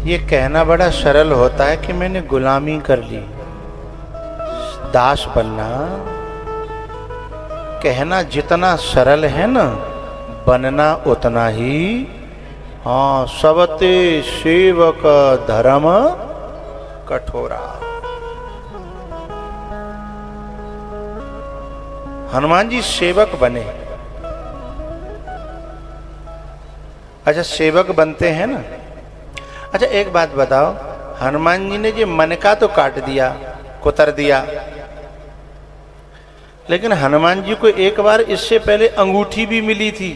ये कहना बड़ा सरल होता है कि मैंने गुलामी कर ली, दास बनना कहना जितना सरल है ना, बनना उतना ही। हाँ, सबते सेवक धर्म कठोरा। हनुमान जी सेवक बने। अच्छा, सेवक बनते हैं ना। अच्छा, एक बात बताओ, हनुमान जी ने जो मन का तो काट दिया, कुतर दिया, लेकिन हनुमान जी को एक बार इससे पहले अंगूठी भी मिली थी।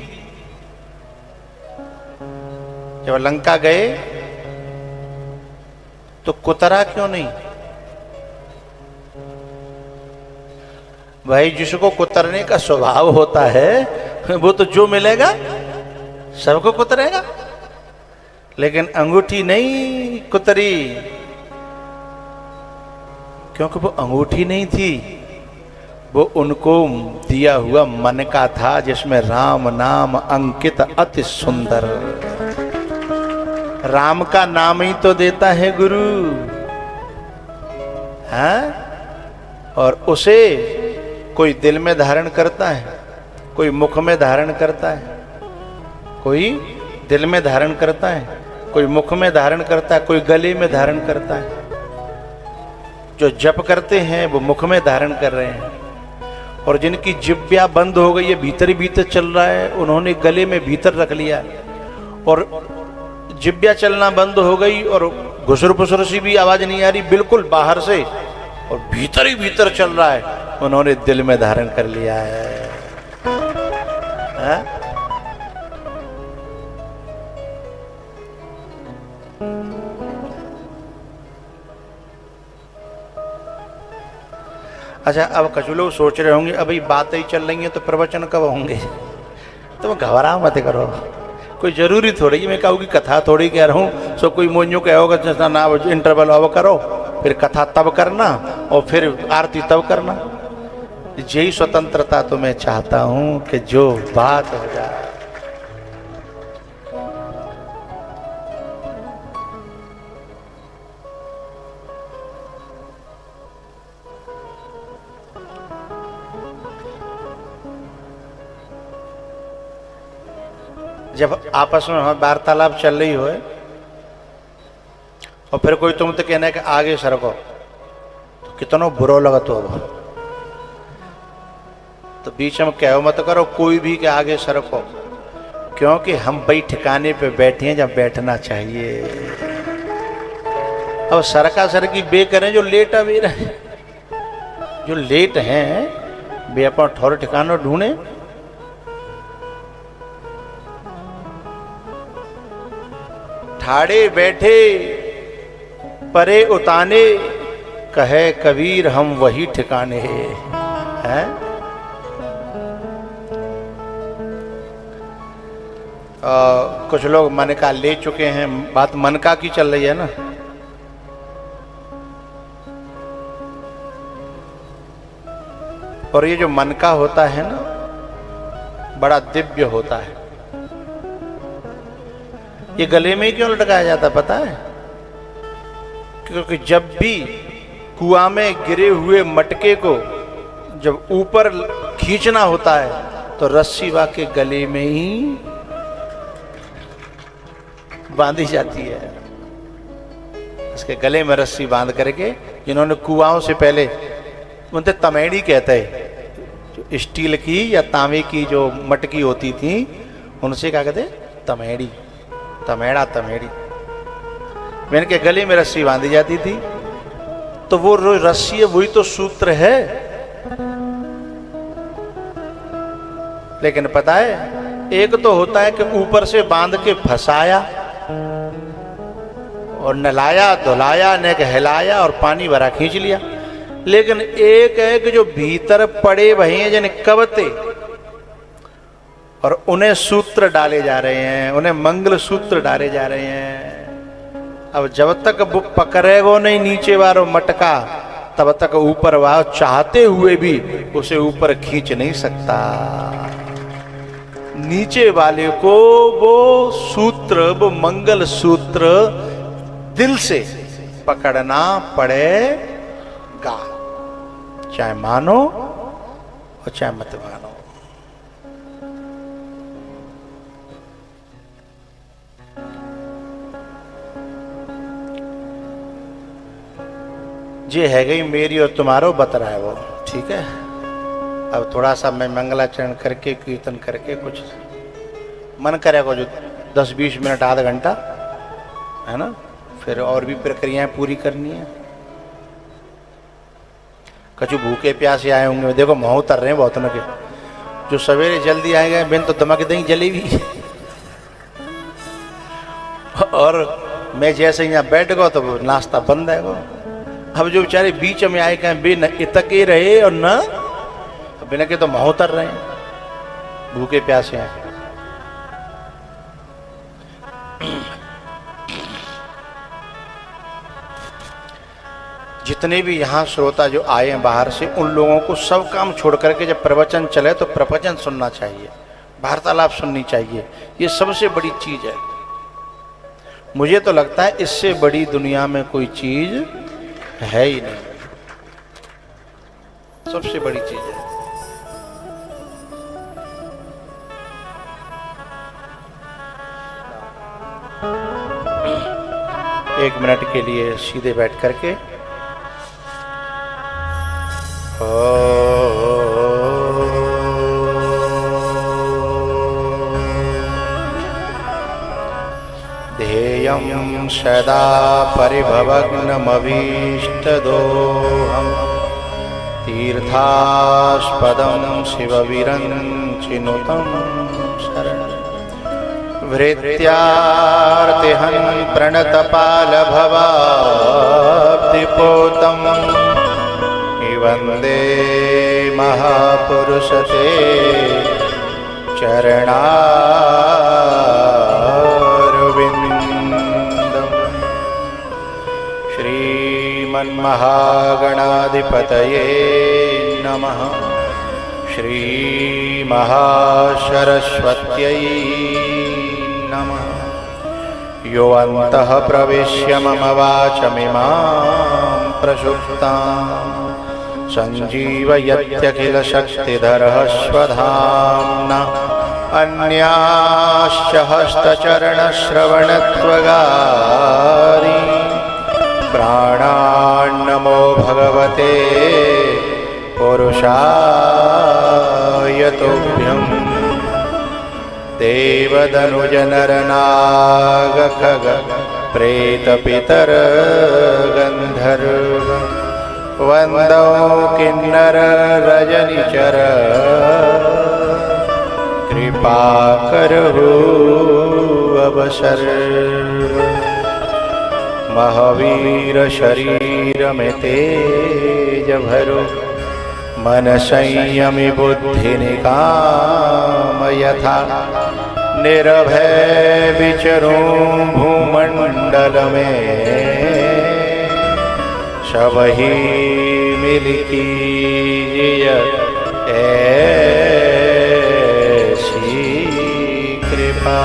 जब लंका गए तो कुतरा क्यों नहीं? भाई, जिसको कुतरने का स्वभाव होता है वो तो जो मिलेगा सबको कुतरेगा, लेकिन अंगूठी नहीं कुतरी, क्योंकि वो अंगूठी नहीं थी, वो उनको दिया हुआ मन का था, जिसमें राम नाम अंकित अति सुंदर। राम का नाम ही तो देता है गुरु, हाँ? और उसे कोई दिल में धारण करता है, कोई मुख में धारण करता है, कोई दिल में धारण करता है, कोई मुख में धारण करता है, कोई गले में धारण करता है। जो जप करते हैं वो मुख में धारण कर रहे हैं, और जिनकी जिह्वा बंद हो गई है, भीतर ही भीतर चल रहा है, उन्होंने गले में भीतर रख लिया, और जिह्वा चलना बंद हो गई और घुसर फुसर सी भी आवाज नहीं आ रही, बिल्कुल बाहर से, और भीतर ही भीतर चल रहा है, उन्होंने दिल में धारण कर लिया है। हा? अच्छा, अब कुछ लोग सोच रहे होंगे अभी बातें ही चल रही हैं तो प्रवचन कब होंगे? तो घबराओ मत करो, कोई जरूरी थोड़ी है मैं कहूँ कि कथा थोड़ी कह रहा हूँ, सो कोई मोन्यू कहोगा जैसा ना इंटरवल अब करो, फिर कथा तब करना और फिर आरती तब करना। यही स्वतंत्रता तो मैं चाहता हूँ कि जो बात हो जाए। जब आपस में हमारी वार्तालाप चल रही हो और फिर कोई तुम तो कहना है कि आगे सरको, तो कितना बुरा लगत हो, तो बीच में कहो मत करो कोई भी के आगे सरको, क्योंकि हम भाई ठिकाने पे बैठे हैं जब बैठना चाहिए। अब सरका सरकी बे करें जो लेट अभी रहे, जो लेट हैं वे अपना ठौर ठिकाना ढूंढे। ठाड़े बैठे परे उताने, कहे कबीर हम वही ठिकाने हैं। कुछ लोग मन का ले चुके हैं, बात मन का की चल रही है ना। और ये जो मन का होता है ना, बड़ा दिव्य होता है। ये गले में ही क्यों लटकाया जाता पता है? क्योंकि जब भी कुआं में गिरे हुए मटके को जब ऊपर खींचना होता है तो रस्सी वाके गले में ही बांधी जाती है। इसके गले में रस्सी बांध करके, जिन्होंने कुआओं से पहले, उनसे तमेड़ी कहते हैं, जो स्टील की या तांबे की जो मटकी होती थी उनसे क्या कहते? तमेड़ी, तमेड़ा, तमेड़ी। मैंने के गले में रस्सी बांधी जाती थी, तो वो रस्सी है वही तो सूत्र है। लेकिन पता है, एक तो होता है कि ऊपर से बांध के फंसाया और नलाया धुलाया, ने हिलाया और पानी भरा खींच लिया। लेकिन एक है कि जो भीतर पड़े भई हैं जिन्हें कवते, और उन्हें सूत्र डाले जा रहे हैं, उन्हें मंगल सूत्र डाले जा रहे हैं। अब जब तक वो पकड़ेगो नहीं नीचे वालों मटका, तब तक ऊपर वाह चाहते हुए भी उसे ऊपर खींच नहीं सकता। नीचे वाले को वो सूत्र, वो मंगल सूत्र दिल से पकड़ना पड़ेगा, चाहे मानो और चाहे मत मानो। ये है गई मेरी और तुम्हारो बत रहा है वो, ठीक है। अब थोड़ा सा मैं मंगलाचरण करके कीर्तन करके कुछ मन करेगा जो 10-20 मिनट आधा घंटा है ना, फिर और भी प्रक्रियाएं पूरी करनी है। कछु भूखे प्यासे आए होंगे, देखो मुँह उतर रहे हैं बहुत न के, जो सवेरे जल्दी आएंगे बिन तो दमक दही जली भी और मैं जैसे यहाँ बैठ गया तो नाश्ता बंद है वो। अब जो बेचारे बीच में आए कहें बिन इतके रहे और न बिना के तो मुँह उतर रहे हैं, भूखे प्यासे हैं। जितने भी यहाँ श्रोता जो आए हैं बाहर से, उन लोगों को सब काम छोड़ करके जब प्रवचन चले तो प्रवचन सुनना चाहिए, वार्तालाप सुननी चाहिए। ये सबसे बड़ी चीज है। मुझे तो लगता है इससे बड़ी दुनिया में कोई चीज है ही नहीं, सबसे बड़ी चीज है। एक मिनट के लिए सीधे बैठ करके ध्येयं सदा परिभवग्नमभीष्टदोहं तीर्थास्पदं शिवविरञ्चिनुतं शरणं वृत्यार्तिहं प्रणतपालभवाब्धिपोतं वन्दे महापुरुषते चरणारविन्दम् श्रीमन्महागणाधिपतये नमः। श्रीमहासरस्वत्यै नमः। यो अन्तः प्रविश्य मम वाचमिमां प्रसुप्ताम् संजीवयत्यखिलशक्तिधरः स्वधाम्ना अन्याश्च हस्तचरणश्रवणत्वगारी प्राणान्नमो भगवते पुरुषाय तुभ्यम्। देवदनुजनरनागखग प्रेतपितरगन्धर्व वन्दो किन्नर रजनिचर कृपाकरहु अवसर। महावीर शरीर में तेज भरो मन संयमि बुद्धि निकाम यथा निर्भय विचरूं भूमंडल में सबही मिलकी ऐसी कृपा।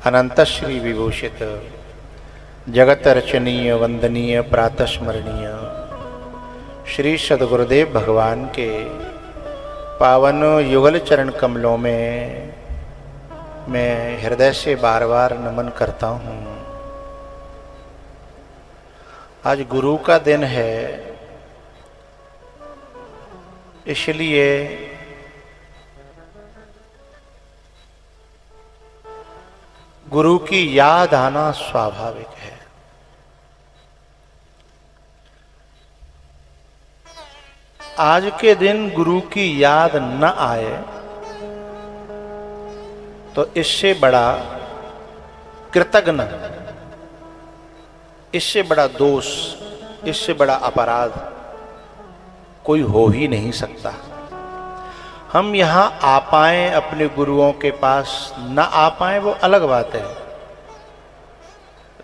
अनंत श्री विभूषित जगत रचनीय वंदनीय प्रातस्मरणीय श्री सद्गुरुदेव भगवान के पावन युगल चरण कमलों में मैं हृदय से बार बार नमन करता हूँ। आज गुरु का दिन है, इसलिए गुरु की याद आना स्वाभाविक है। आज के दिन गुरु की याद न आए तो इससे बड़ा कृतघ्न, इससे बड़ा दोष, इससे बड़ा अपराध कोई हो ही नहीं सकता। हम यहाँ आ पाए अपने गुरुओं के पास, न आ पाए वो अलग बात है,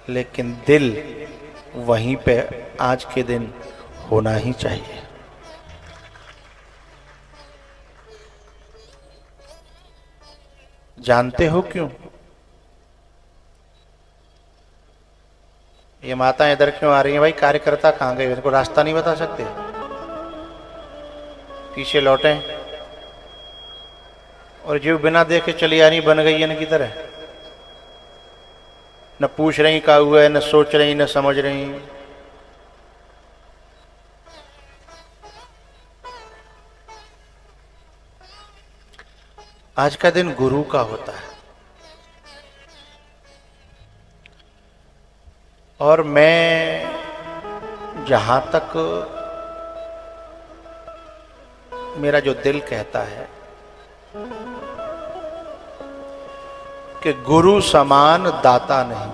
लेकिन दिल वहीं पे आज के दिन होना ही चाहिए। जानते हो क्यों? ये माताएं इधर क्यों आ रही हैं? भाई कार्यकर्ता कहाँ गए? इनको रास्ता नहीं बता सकते? पीछे लौटे और जो बिना देखे चली आ रही बन गई है इनकी तरह, न पूछ रही क्या हुआ है, न सोच रही, न समझ रही। आज का दिन गुरु का होता है और मैं जहां तक मेरा जो दिल कहता है कि गुरु समान दाता नहीं,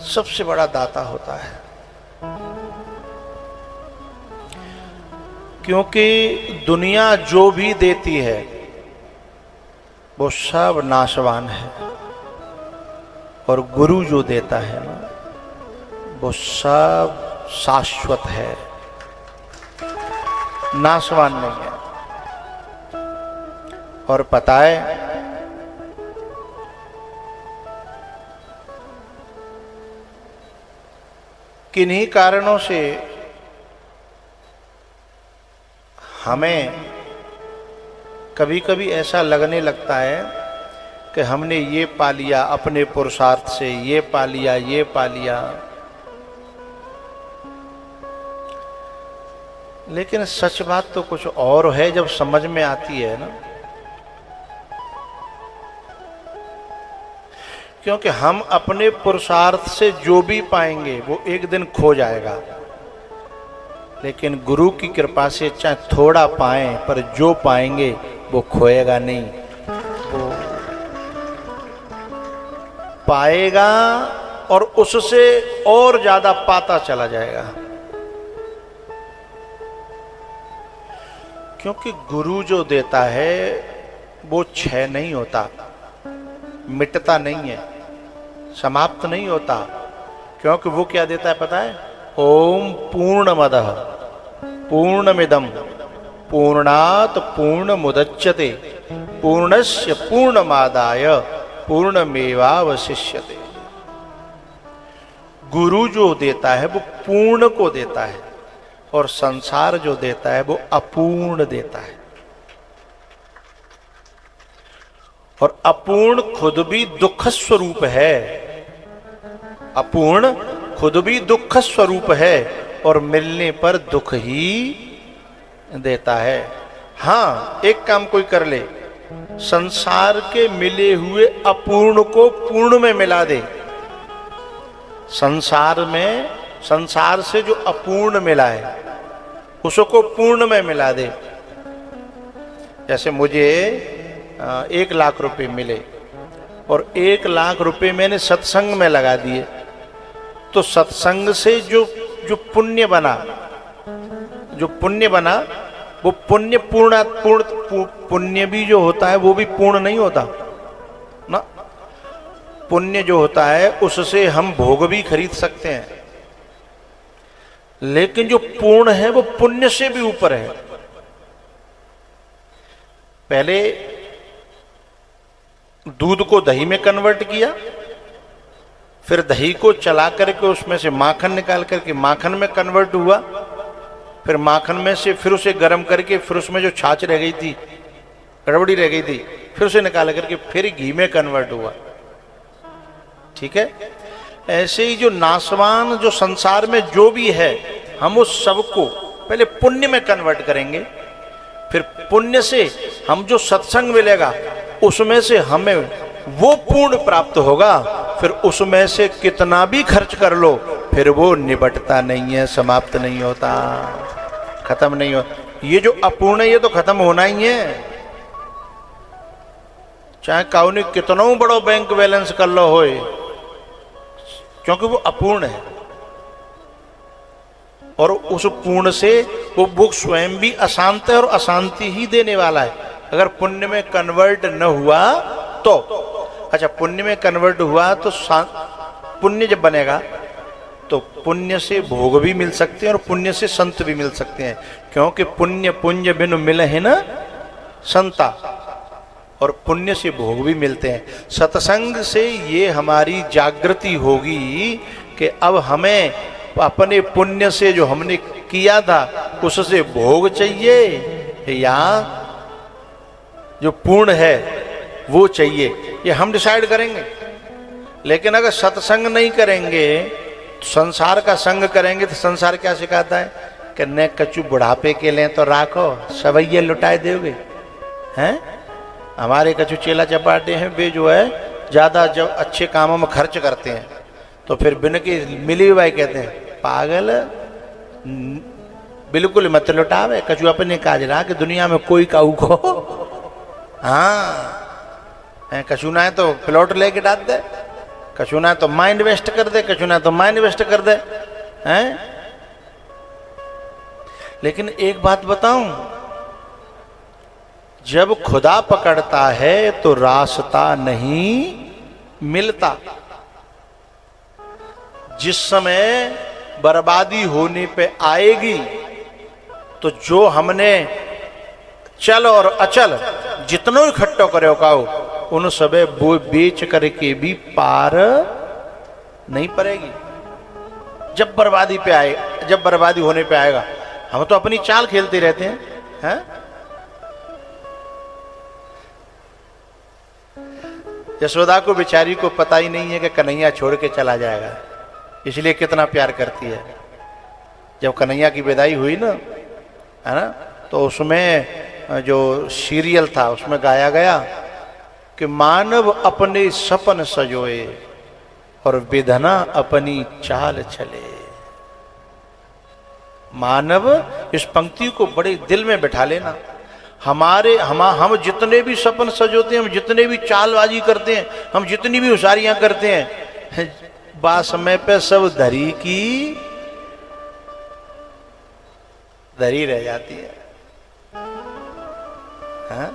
सबसे बड़ा दाता होता है। क्योंकि दुनिया जो भी देती है वो सब नाशवान है और गुरु जो देता है ना वो सब शाश्वत है, नाशवान नहीं है। और पता है किन्हीं कारणों से हमें कभी कभी ऐसा लगने लगता है कि हमने ये पा लिया अपने पुरुषार्थ से, ये पा लिया, ये पा लिया। लेकिन सच बात तो कुछ और है जब समझ में आती है ना। क्योंकि हम अपने पुरुषार्थ से जो भी पाएंगे वो एक दिन खो जाएगा, लेकिन गुरु की कृपा से चाहे थोड़ा पाएं पर जो पाएंगे वो खोएगा नहीं, वो पाएगा और उससे और ज्यादा पाता चला जाएगा। क्योंकि गुरु जो देता है वो क्षय नहीं होता, मिटता नहीं है, समाप्त नहीं होता। क्योंकि वो क्या देता है पता है? ओम पूर्णमदः पूर्णमिदं पूर्णात् पूर्णमुदच्यते पूर्णस्य पूर्णमादाय पूर्णमेवावशिष्यते। गुरु जो देता है वो पूर्ण को देता है और संसार जो देता है वो अपूर्ण देता है। और अपूर्ण खुद भी दुख स्वरूप है, अपूर्ण खुद भी दुख स्वरूप है और मिलने पर दुख ही देता है। हाँ, एक काम कोई कर ले, संसार के मिले हुए अपूर्ण को पूर्ण में मिला दे। संसार में, संसार से जो अपूर्ण मिला है उसको पूर्ण में मिला दे। जैसे मुझे 1 लाख रुपए मिले और 1 लाख रुपए मैंने सत्संग में लगा दिए, तो सत्संग से जो पुण्य बना, जो पुण्य बना वो पुण्य पूर्ण पुण्य भी जो होता है वो भी पूर्ण नहीं होता ना। पुण्य जो होता है उससे हम भोग भी खरीद सकते हैं, लेकिन जो पूर्ण है वो पुण्य से भी ऊपर है। पहले दूध को दही में कन्वर्ट किया, फिर दही को चला करके उसमें से माखन निकाल करके माखन में कन्वर्ट हुआ, फिर माखन में से फिर उसे गर्म करके फिर उसमें जो छाछ रह गई थी, गड़बड़ी रह गई थी, फिर उसे निकाल करके फिर घी में कन्वर्ट हुआ। ठीक है, ऐसे ही जो नाशवान जो संसार में जो भी है हम उस सबको पहले पुण्य में कन्वर्ट करेंगे, फिर पुण्य से हम जो सत्संग मिलेगा उसमें से हमें वो पूर्ण प्राप्त होगा। फिर उसमें से कितना भी खर्च कर लो फिर वो निबटता नहीं है, समाप्त नहीं होता, खत्म नहीं हो। ये जो अपूर्ण है ये तो खत्म होना ही है, चाहे काउनी कितनों बड़ो बैंक बैलेंस कर लो होए, क्योंकि वो अपूर्ण है। और उस पूर्ण से वो स्वयं भी अशांत है और अशांति ही देने वाला है। अगर पुण्य में कन्वर्ट न हुआ तो, अच्छा पुण्य में कन्वर्ट हुआ तो पुण्य जब बनेगा तो पुण्य से भोग भी मिल सकते हैं और पुण्य से संत भी मिल सकते हैं। क्योंकि पुण्य पुंज बिनु मिल है ना संता, और पुण्य से भोग भी मिलते हैं। सत्संग से ये हमारी जागृति होगी कि अब हमें अपने पुण्य से जो हमने किया था उससे भोग चाहिए या जो पूर्ण है वो चाहिए, ये हम डिसाइड करेंगे। लेकिन अगर सत्संग नहीं करेंगे, संसार का संग करेंगे, तो संसार क्या सिखाता है कि न कचू बुढ़ापे के लें तो राखो, सवैये लुटाए दोगे हैं। हमारे कचू चेला चपाटे हैं, वे जो है ज्यादा जब अच्छे कामों में खर्च करते हैं तो फिर बिन के मिली भाई कहते हैं पागल बिल्कुल मत लुटावे, कचू अपने काज रहा कि दुनिया में कोई काऊ को हाँ कचू ना है तो प्लॉट लेके डाल दे, कचू ना है तो माइंड वेस्ट कर दे, कचू ना है तो माइंड वेस्ट कर दे हैं। लेकिन एक बात बताऊं, जब खुदा पकड़ता है तो रास्ता नहीं मिलता। जिस समय बर्बादी होने पे आएगी तो जो हमने चल और अचल जितनो इकट्ठो करे काओ उन सबे वो बेच करके भी पार नहीं पड़ेगी। जब बर्बादी पे आए, जब बर्बादी होने पे आएगा, हम तो अपनी चाल खेलते रहते हैं। यशोदा को बेचारी को पता ही नहीं है कि कन्हैया छोड़ के चला जाएगा, इसलिए कितना प्यार करती है। जब कन्हैया की विदाई हुई ना, है ना, तो उसमें जो सीरियल था उसमें गाया गया कि मानव अपने सपन सजोए और विधना अपनी चाल चले। मानव, इस पंक्ति को बड़े दिल में बैठा लेना। हम जितने भी सपन सजोते हैं, हम जितने भी चालबाजी करते हैं, हम जितनी भी होशियारियां करते हैं, बा समय पे सब धरी की धरी रह जाती है। हाँ?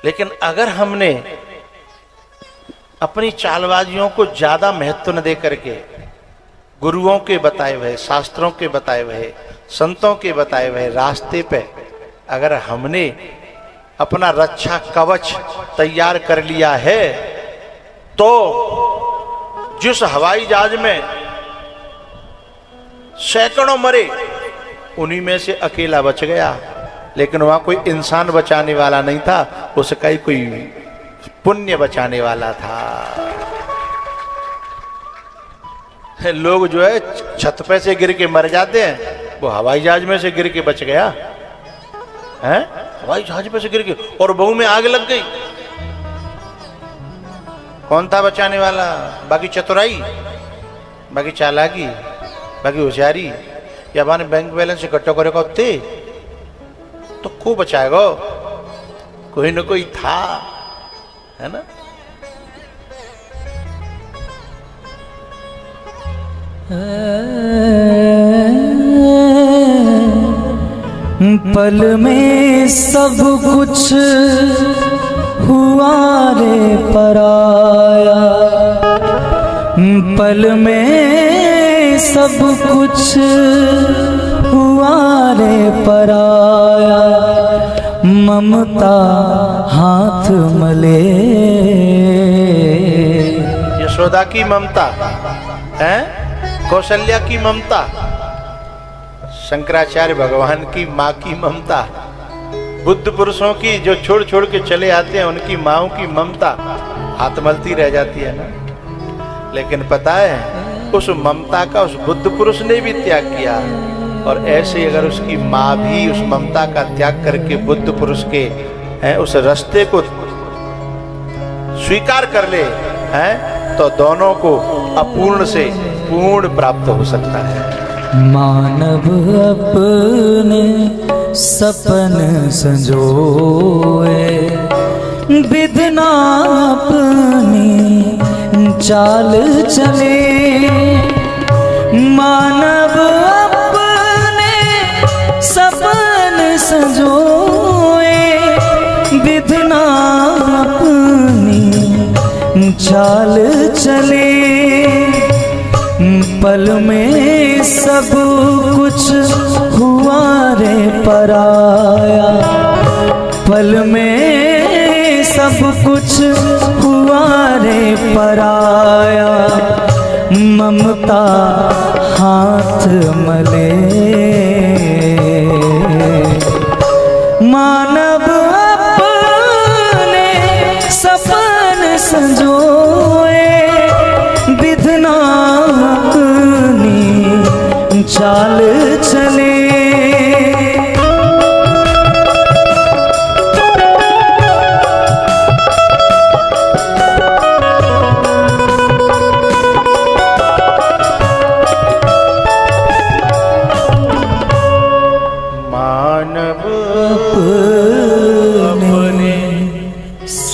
लेकिन अगर हमने अपनी चालबाजियों को ज्यादा महत्व न दे करके गुरुओं के बताए हुए, शास्त्रों के बताए हुए, संतों के बताए हुए रास्ते पे अगर हमने अपना रक्षा कवच तैयार कर लिया है, तो जिस हवाई जहाज में सैकड़ों मरे उन्हीं में से अकेला बच गया, लेकिन वहां कोई इंसान बचाने वाला नहीं था, उसका ही कोई पुण्य बचाने वाला था। लोग जो है छत पे से गिर के मर जाते हैं, वो हवाई जहाज में से गिर के बच गया है। हवाई जहाज पे से गिर के, और बहू में आग लग गई, कौन था बचाने वाला? बाकी चतुराई, बाकी चालाकी, बाकी होशियारी, या बाने बैंक बैलेंस इकट्ठा करेगा उतने तो को बचाएगा? कोई न कोई था, है ना। पल में सब कुछ हुआ रे पराया, पल में सब कुछ हुआ रे पराया, ममता हाथ मले। यशोदा की ममता है, कौशल्या की ममता, शंकराचार्य भगवान की माँ की ममता, बुद्ध पुरुषों की जो छोड़ छोड़ के चले आते हैं उनकी माँओं की ममता हाथ मलती रह जाती है ना। लेकिन पता है उस ममता का उस बुद्ध पुरुष ने भी त्याग किया, और ऐसे अगर उसकी माँ भी उस ममता का त्याग करके बुद्ध पुरुष के उस रास्ते को स्वीकार कर ले हैं, तो दोनों को अपूर्ण से पूर्ण प्राप्त हो सकता है। मानव अपने सपन संजोए, विधना अपनी चाल चले। मानव अपने सपन संजोए, विधना अपनी चाल चले। पल में सब कुछ हुआ रे पराया, पल में सब कुछ हुआ रे पराया, ममता हाथ मले। मानव अपने सपन संजोए, विधना अपनी चाल चले।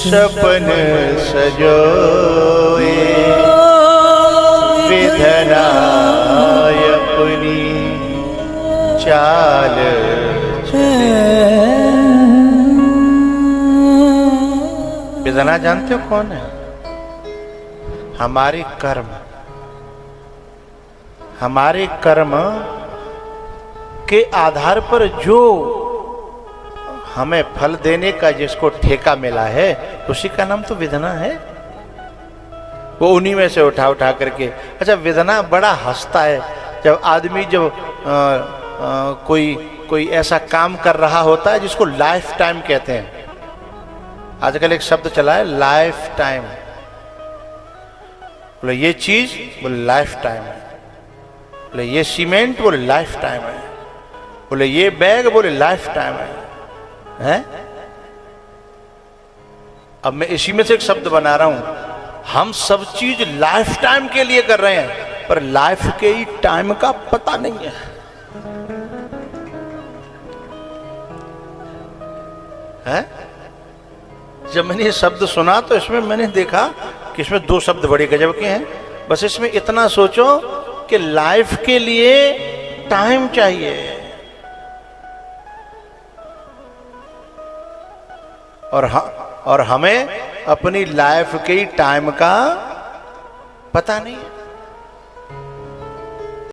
सपन सजोए, विधना अपनी चाल विधना जानते हो कौन है? हमारे कर्म, हमारे कर्म के आधार पर जो हमें फल देने का जिसको ठेका मिला है, उसी का नाम तो विधना है। वो उन्हीं में से उठा उठा करके। अच्छा, विधना बड़ा हंसता है जब आदमी जब कोई ऐसा काम कर रहा होता है जिसको लाइफ टाइम कहते हैं। आजकल एक शब्द चला है लाइफ टाइम। बोले ये चीज, बोले लाइफ टाइम है। बोले ये सीमेंट, बोले लाइफ टाइम है। बोले ये बैग, बोले लाइफ टाइम है। अब मैं इसी में से एक शब्द बना रहा हूं। हम सब चीज लाइफ टाइम के लिए कर रहे हैं, पर लाइफ के ही टाइम का पता नहीं है। जब मैंने ये शब्द सुना तो इसमें मैंने देखा कि इसमें दो शब्द बड़े गजब के हैं। बस इसमें इतना सोचो कि लाइफ के लिए टाइम चाहिए, और हमें अपनी लाइफ के टाइम का पता नहीं है।